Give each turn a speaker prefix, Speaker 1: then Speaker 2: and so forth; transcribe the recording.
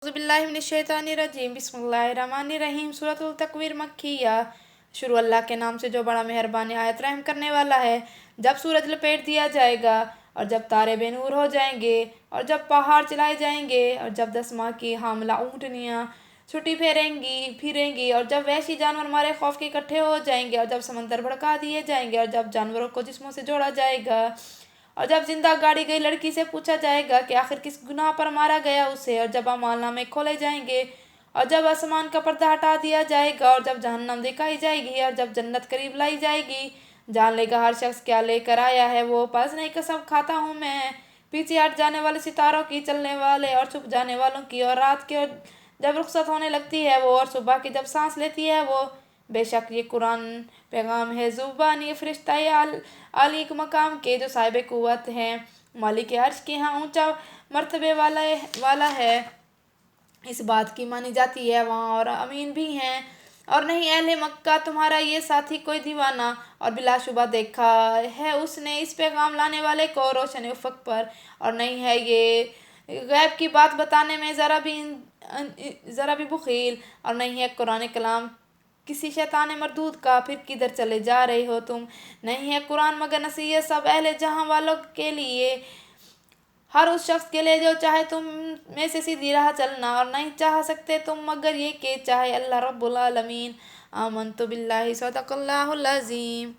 Speaker 1: اعوذ باللہ من الشیطان الرجیم بسم اللہ الرحمن الرحیم سورۃ التکویر مکیہ۔ شروع اللہ کے نام سے جو بڑا مہربان نہایت رحم کرنے والا ہے۔ جب سورج لپیٹ دیا جائے گا اور جب تارے بے نور ہو جائیں گے اور جب پہاڑ چلائے جائیں گے اور جب 10 ماہ کی حاملہ اونٹنیاں چھٹی پھریں گی اور جب وحشی جانور مارے خوف کے اکٹھے ہو جائیں گے اور جب سمندر بھڑکا دیے جائیں گے اور جب جانوروں کو جسموں سے جوڑا جائے گا اور جب زندہ گاڑی گئی لڑکی سے پوچھا جائے گا کہ آخر کس گناہ پر مارا گیا اسے اور جب اعمال نامے کھولے جائیں گے اور جب آسمان کا پردہ ہٹا دیا جائے گا اور جب جہنم دکھائی جائے گی اور جب جنت قریب لائی جائے گی، جان لے گا ہر شخص کیا لے کر آیا ہے وہ، پس نہیں قسم کھاتا ہوں میں پیچھے ہٹ جانے والے ستاروں کی، چلنے والے اور چھپ جانے والوں کی، اور رات کی اور جب رخصت ہونے لگتی ہے وہ، اور صبح کی جب سانس لیتی ہے وہ۔ بے شک یہ قرآن پیغام ہے زبانی فرشتہ عالی مقام کے جو صاحب قوت ہیں، مالک عرش کے ہاں اونچا مرتبے والا ہے، اس بات کی مانی جاتی ہے وہاں، اور امین بھی ہیں۔ اور نہیں اہل مکہ تمہارا یہ ساتھی کوئی دیوانہ، اور بلا شبہ دیکھا ہے اس نے اس پیغام لانے والے کو روشن افق پر، اور نہیں ہے یہ غیب کی بات بتانے میں ذرا بھی بخیل، اور نہیں ہے قرآن کلام کسی شیطان مردود کا، پھر کدھر چلے جا رہے ہو تم؟ نہیں ہے قرآن مگر نصیحت سب اہل جہاں والوں کے لیے، ہر اس شخص کے لیے جو چاہے تم میں سے سیدھی راہ چلنا، اور نہیں چاہ سکتے تم مگر یہ کہ چاہے اللہ رب العالمین۔ آمنت باللہ صدق اللہ العظیم۔